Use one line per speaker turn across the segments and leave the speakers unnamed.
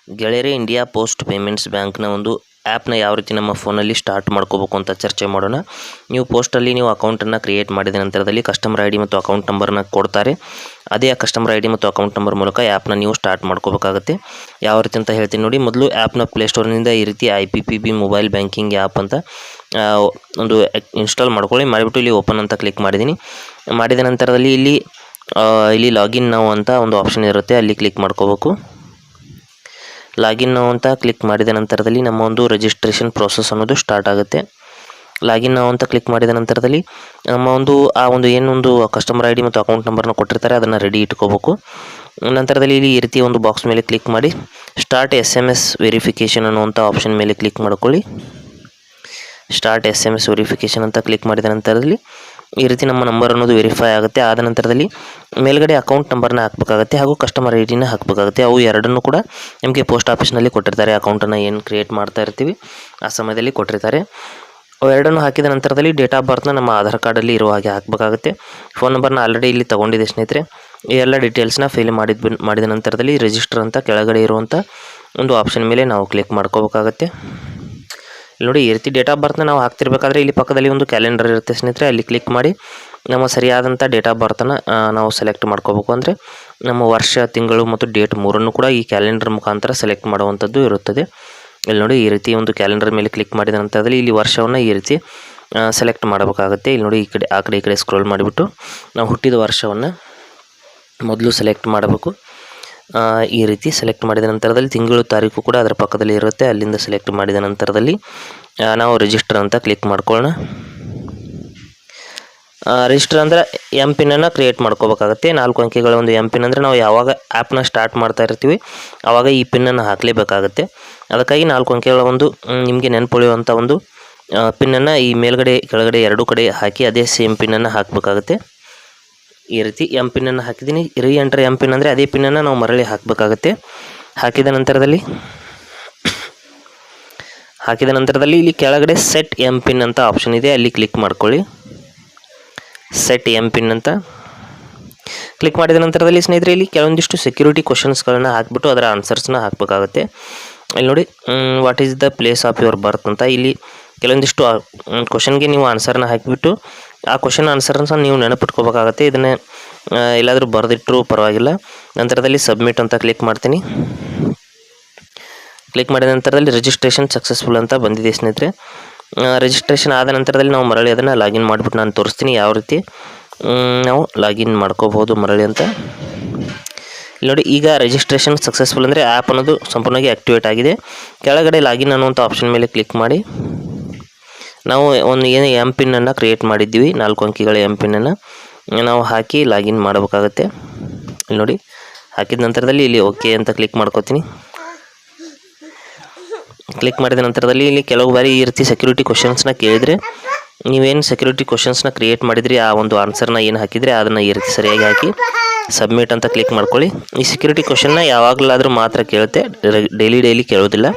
ಗೆಳೆಯರೇ, India post payments ಬ್ಯಾಂಕ್ನ ಒಂದು ಆ್ಯಪ್ನ ಯಾವ ರೀತಿ ನಮ್ಮ ಫೋನಲ್ಲಿ ಸ್ಟಾರ್ಟ್ ಮಾಡ್ಕೋಬೇಕು ಅಂತ ಚರ್ಚೆ ಮಾಡೋಣ. ನೀವು ಪೋಸ್ಟಲ್ಲಿ ನೀವು ಅಕೌಂಟನ್ನು ಕ್ರಿಯೇಟ್ ಮಾಡಿದ ನಂತರದಲ್ಲಿ ಕಸ್ಟಮರ್ ಐ ಡಿ ಮತ್ತು ಅಕೌಂಟ್ ನಂಬರ್ನ ಕೊಡ್ತಾರೆ. ಅದೇ ಆ ಕಸ್ಟಮರ್ ಐ ಡಿ ಮತ್ತು ಅಕೌಂಟ್ ನಂಬರ್ ಮೂಲಕ ಆ್ಯಪ್ನ ನೀವು ಸ್ಟಾರ್ಟ್ ಮಾಡ್ಕೋಬೇಕಾಗುತ್ತೆ. ಯಾವ ರೀತಿ ಅಂತ ಹೇಳ್ತೀನಿ ನೋಡಿ. ಮೊದಲು ಆ್ಯಪ್ನ ಪ್ಲೇಸ್ಟೋರ್ನಿಂದ ಈ ರೀತಿ IPPB ಮೊಬೈಲ್ ಬ್ಯಾಂಕಿಂಗ್ ಆ್ಯಪ್ ಅಂತ ಒಂದು ಇನ್ಸ್ಟಾಲ್ ಮಾಡ್ಕೊಳ್ಳಿ. ಮಾಡಿಬಿಟ್ಟು ಇಲ್ಲಿ ಓಪನ್ ಅಂತ ಕ್ಲಿಕ್ ಮಾಡಿದ್ದೀನಿ. ಮಾಡಿದ ನಂತರದಲ್ಲಿ ಇಲ್ಲಿ ಲಾಗಿನ್ ನಾವು ಅಂತ ಒಂದು ಆಪ್ಷನ್ ಇರುತ್ತೆ, ಅಲ್ಲಿ ಕ್ಲಿಕ್ ಮಾಡ್ಕೋಬೇಕು. ಲಾಗಿನ್ ನಾವು ಅಂತ ಕ್ಲಿಕ್ ಮಾಡಿದ ನಂತರದಲ್ಲಿ ನಮ್ಮ ಒಂದು ರಿಜಿಸ್ಟ್ರೇಷನ್ ಪ್ರೋಸೆಸ್ ಅನ್ನೋದು ಸ್ಟಾರ್ಟ್ ಆಗುತ್ತೆ. ಲಾಗಿನ್ ನಾವು ಅಂತ ಕ್ಲಿಕ್ ಮಾಡಿದ ನಂತರದಲ್ಲಿ ನಮ್ಮ ಏನೊಂದು ಕಸ್ಟಮರ್ ಐ ಡಿ ಮತ್ತು ಅಕೌಂಟ್ ನಂಬರ್ನ ಕೊಟ್ಟಿರ್ತಾರೆ ಅದನ್ನು ರೆಡಿ ಇಟ್ಕೋಬೇಕು. ನಂತರದಲ್ಲಿ ಇಲ್ಲಿ ಈ ರೀತಿ ಒಂದು ಬಾಕ್ಸ್ ಮೇಲೆ ಕ್ಲಿಕ್ ಮಾಡಿ ಸ್ಟಾರ್ಟ್ SMS ವೆರಿಫಿಕೇಷನ್ ಅನ್ನುವಂಥ ಆಪ್ಷನ್ ಮೇಲೆ ಕ್ಲಿಕ್ ಮಾಡ್ಕೊಳ್ಳಿ. ಸ್ಟಾರ್ಟ್ SMS ವೆರಿಫಿಕೇಷನ್ ಅಂತ ಕ್ಲಿಕ್ ಮಾಡಿದ ನಂತರದಲ್ಲಿ ಈ ರೀತಿ ನಮ್ಮ ನಂಬರ್ ಅನ್ನೋದು ವೆರಿಫೈ ಆಗುತ್ತೆ. ಆದ ನಂತರದಲ್ಲಿ ಮೇಲ್ಗಡೆ ಅಕೌಂಟ್ ನಂಬರ್ನ ಹಾಕಬೇಕಾಗುತ್ತೆ ಹಾಗೂ ಕಸ್ಟಮರ್ ಐ ಡಿನ ಹಾಕಬೇಕಾಗುತ್ತೆ. ಅವು ಎರಡನ್ನೂ ಕೂಡ ನಿಮಗೆ ಪೋಸ್ಟ್ ಆಫೀಸ್ನಲ್ಲಿ ಕೊಟ್ಟಿರ್ತಾರೆ. ಅಕೌಂಟನ್ನು ಏನು ಕ್ರಿಯೇಟ್ ಮಾಡ್ತಾ ಇರ್ತೀವಿ ಆ ಸಮಯದಲ್ಲಿ ಕೊಟ್ಟಿರ್ತಾರೆ. ಅವೆರಡನ್ನು ಹಾಕಿದ ನಂತರದಲ್ಲಿ ಡೇಟ್ ಆಫ್ ಬರ್ತ್ನ ನಮ್ಮ ಆಧಾರ್ ಕಾರ್ಡಲ್ಲಿ ಇರುವ ಹಾಗೆ ಹಾಕಬೇಕಾಗುತ್ತೆ. ಫೋನ್ ನಂಬರ್ನ ಆಲ್ರೆಡಿ ಇಲ್ಲಿ ತೊಗೊಂಡಿದೆ ಸ್ನೇಹಿತರೆ. ಈ ಎಲ್ಲ ಡೀಟೇಲ್ಸ್ನ ಫಿಲ್ ಮಾಡಿದ ನಂತರದಲ್ಲಿ ರಿಜಿಸ್ಟರ್ ಅಂತ ಕೆಳಗಡೆ ಇರುವಂಥ ಒಂದು ಆಪ್ಷನ್ ಮೇಲೆ ನಾವು ಕ್ಲಿಕ್ ಮಾಡ್ಕೋಬೇಕಾಗತ್ತೆ. ಇಲ್ಲಿ ನೋಡಿ, ಈ ರೀತಿ ಡೇಟ್ ಆಫ್ ಬರ್ತ್ನ ನಾವು ಹಾಕ್ತಿರ್ಬೇಕಾದ್ರೆ ಇಲ್ಲಿ ಪಕ್ಕದಲ್ಲಿ ಒಂದು ಕ್ಯಾಲೆಂಡರ್ ಇರುತ್ತೆ ಸ್ನೇಹಿತರೆ. ಅಲ್ಲಿ ಕ್ಲಿಕ್ ಮಾಡಿ ನಮ್ಮ ಸರಿಯಾದಂಥ ಡೇಟ್ ಆಫ್ ಬರ್ತನ್ನು ನಾವು ಸೆಲೆಕ್ಟ್ ಮಾಡ್ಕೋಬೇಕು. ಅಂದರೆ ನಮ್ಮ ವರ್ಷ, ತಿಂಗಳು ಮತ್ತು ಡೇಟ್ ಮೂರನ್ನು ಕೂಡ ಈ ಕ್ಯಾಲೆಂಡರ್ ಮುಖಾಂತರ ಸೆಲೆಕ್ಟ್ ಮಾಡುವಂಥದ್ದು ಇರುತ್ತದೆ. ಇಲ್ಲಿ ನೋಡಿ, ಈ ರೀತಿ ಒಂದು ಕ್ಯಾಲೆಂಡರ್ ಮೇಲೆ ಕ್ಲಿಕ್ ಮಾಡಿದ ನಂತರದಲ್ಲಿ ಇಲ್ಲಿ ವರ್ಷವನ್ನು ಈ ರೀತಿ ಸೆಲೆಕ್ಟ್ ಮಾಡಬೇಕಾಗುತ್ತೆ. ಇಲ್ಲಿ ನೋಡಿ, ಆ ಕಡೆ ಸ್ಕ್ರೋಲ್ ಮಾಡಿಬಿಟ್ಟು ನಾವು ಹುಟ್ಟಿದ ವರ್ಷವನ್ನು ಮೊದಲು ಸೆಲೆಕ್ಟ್ ಮಾಡಬೇಕು. ಈ ರೀತಿ ಸೆಲೆಕ್ಟ್ ಮಾಡಿದ ನಂತರದಲ್ಲಿ ತಿಂಗಳು, ತಾರೀಕು ಕೂಡ ಅದರ ಪಕ್ಕದಲ್ಲಿ ಇರುತ್ತೆ. ಅಲ್ಲಿಂದ ಸೆಲೆಕ್ಟ್ ಮಾಡಿದ ನಂತರದಲ್ಲಿ ನಾವು ರಿಜಿಸ್ಟರ್ ಅಂತ ಕ್ಲಿಕ್ ಮಾಡ್ಕೊಳ್ಳೋಣ. ರಿಜಿಸ್ಟರ್ ಅಂದರೆ MPIN ಕ್ರಿಯೇಟ್ ಮಾಡ್ಕೋಬೇಕಾಗುತ್ತೆ. 4 ಅಂಕೆಗಳ ಒಂದು MPIN ಅಂದರೆ ನಾವು ಯಾವಾಗ ಆ್ಯಪ್ನ ಸ್ಟಾರ್ಟ್ ಮಾಡ್ತಾ ಇರ್ತೀವಿ ಆವಾಗ ಈ ಪಿನ್ನನ್ನು ಹಾಕಲೇಬೇಕಾಗುತ್ತೆ. ಅದಕ್ಕಾಗಿ 4 ಅಂಕೆಗಳ ಒಂದು ನಿಮಗೆ ನೆನಪುಳಿಯುವಂಥ ಒಂದು ಪಿನ್ನನ್ನು ಈ ಮೇಲ್ಗಡೆ ಕೆಳಗಡೆ ಎರಡೂ ಕಡೆ ಹಾಕಿ ಅದೇ ಸೇಮ್ ಪಿನ್ನನ್ನು ಹಾಕಬೇಕಾಗುತ್ತೆ. ಈ ರೀತಿ MPIN ಹಾಕಿದ್ದೀನಿ. ಎಂಟರ್ MPIN ಅಂದರೆ ಅದೇ ಪಿನ್ನನ್ನು ನಾವು ಮರಳಿ ಹಾಕಬೇಕಾಗುತ್ತೆ. ಹಾಕಿದ ನಂತರದಲ್ಲಿ ಇಲ್ಲಿ ಕೆಳಗಡೆ ಸೆಟ್ MPIN ಅಂತ ಆಪ್ಷನ್ ಇದೆ, ಅಲ್ಲಿ ಕ್ಲಿಕ್ ಮಾಡ್ಕೊಳ್ಳಿ. ಸೆಟ್ MPIN ಅಂತ ಕ್ಲಿಕ್ ಮಾಡಿದ ನಂತರದಲ್ಲಿ ಸ್ನೇಹಿತರೆ ಇಲ್ಲಿ ಕೆಲವೊಂದಿಷ್ಟು ಸೆಕ್ಯೂರಿಟಿ ಕ್ವಶನ್ಸ್ಗಳನ್ನು ಹಾಕಿಬಿಟ್ಟು ಅದರ ಆನ್ಸರ್ಸ್ನ ಹಾಕಬೇಕಾಗುತ್ತೆ. ಇಲ್ಲಿ ನೋಡಿ, what is the place of your birth ಅಂತ ಇಲ್ಲಿ ಕೆಲವೊಂದಿಷ್ಟು ಕ್ವಶನ್ಗೆ ನೀವು ಆನ್ಸರ್ನ ಹಾಕಿಬಿಟ್ಟು ಆ ಕ್ವಶನ್ ಆನ್ಸರ್ನ ನೀವು ನೆನಪಿಟ್ಕೋಬೇಕಾಗತ್ತೆ. ಇದನ್ನೇ ಎಲ್ಲಾದರೂ ಬರೆದಿಟ್ಟರೂ ಪರವಾಗಿಲ್ಲ. ನಂತರದಲ್ಲಿ ಸಬ್ಮಿಟ್ ಅಂತ ಕ್ಲಿಕ್ ಮಾಡ್ತೀನಿ. ಕ್ಲಿಕ್ ಮಾಡಿದ ನಂತರದಲ್ಲಿ ರಿಜಿಸ್ಟ್ರೇಷನ್ ಸಕ್ಸಸ್ಫುಲ್ ಅಂತ ಬಂದಿದೆ ಸ್ನೇಹಿತರೆ. ರಿಜಿಸ್ಟ್ರೇಷನ್ ಆದ ನಂತರದಲ್ಲಿ ನಾವು ಮರಳಿ ಅದನ್ನು ಲಾಗಿನ್ ಮಾಡಿಬಿಟ್ಟು ನಾನು ತೋರಿಸ್ತೀನಿ ಯಾವ ರೀತಿ ನಾವು ಲಾಗಿನ್ ಮಾಡ್ಕೋಬೋದು ಮರಳಿ ಅಂತ. ಇಲ್ಲಿ ನೋಡಿ, ಈಗ ರಿಜಿಸ್ಟ್ರೇಷನ್ ಸಕ್ಸಸ್ಫುಲ್ ಅಂದರೆ ಆ್ಯಪ್ ಅನ್ನೋದು ಸಂಪೂರ್ಣವಾಗಿ ಆ್ಯಕ್ಟಿವೇಟ್ ಆಗಿದೆ. ಕೆಳಗಡೆ ಲಾಗಿನ್ ಅನ್ನುವಂಥ ಆಪ್ಷನ್ ಮೇಲೆ ಕ್ಲಿಕ್ ಮಾಡಿ ನಾವು ಏನು MPIN ಕ್ರಿಯೇಟ್ ಮಾಡಿದ್ದೀವಿ 4 ಅಂಕೆಗಳ MPIN ನಾವು ಹಾಕಿ ಲಾಗಿನ್ ಮಾಡಬೇಕಾಗತ್ತೆ. ಇಲ್ಲಿ ನೋಡಿ, ಹಾಕಿದ ನಂತರದಲ್ಲಿ ಇಲ್ಲಿ ಓಕೆ ಅಂತ ಕ್ಲಿಕ್ ಮಾಡ್ಕೋತೀನಿ. ಕ್ಲಿಕ್ ಮಾಡಿದ ನಂತರದಲ್ಲಿ ಇಲ್ಲಿ ಕೆಲವು ಬಾರಿ ಈ ರೀತಿ ಸೆಕ್ಯೂರಿಟಿ ಕ್ವಶನ್ಸ್ನ ಕೇಳಿದರೆ ನೀವೇನು ಸೆಕ್ಯೂರಿಟಿ ಕ್ವಶನ್ಸ್ನ ಕ್ರಿಯೇಟ್ ಮಾಡಿದ್ರಿ ಆ ಒಂದು ಆನ್ಸರ್ನ ಏನು ಹಾಕಿದರೆ ಅದನ್ನು ಈ ರೀತಿ ಸರಿಯಾಗಿ ಹಾಕಿ ಸಬ್ಮಿಟ್ ಅಂತ ಕ್ಲಿಕ್ ಮಾಡ್ಕೊಳ್ಳಿ. ಈ ಸೆಕ್ಯೂರಿಟಿ ಕ್ವಶನ್ನ ಯಾವಾಗಲಾದರೂ ಮಾತ್ರ ಕೇಳುತ್ತೆ, ಡೈಲಿ ಕೇಳೋದಿಲ್ಲ.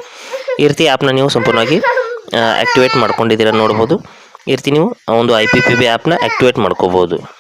ಈ ರೀತಿ ಆ್ಯಪ್ನ ನೀವು ಸಂಪೂರ್ಣವಾಗಿ ಆ್ಯಕ್ಟಿವೇಟ್ ಮಾಡ್ಕೊಂಡಿದ್ದೀರ ನೋಡ್ಬೋದು. ಈ ರೀತಿ ನೀವು ಒಂದು IPPB ಆ್ಯಪ್ನ ಆ್ಯಕ್ಟಿವೇಟ್ ಮಾಡ್ಕೋಬೋದು.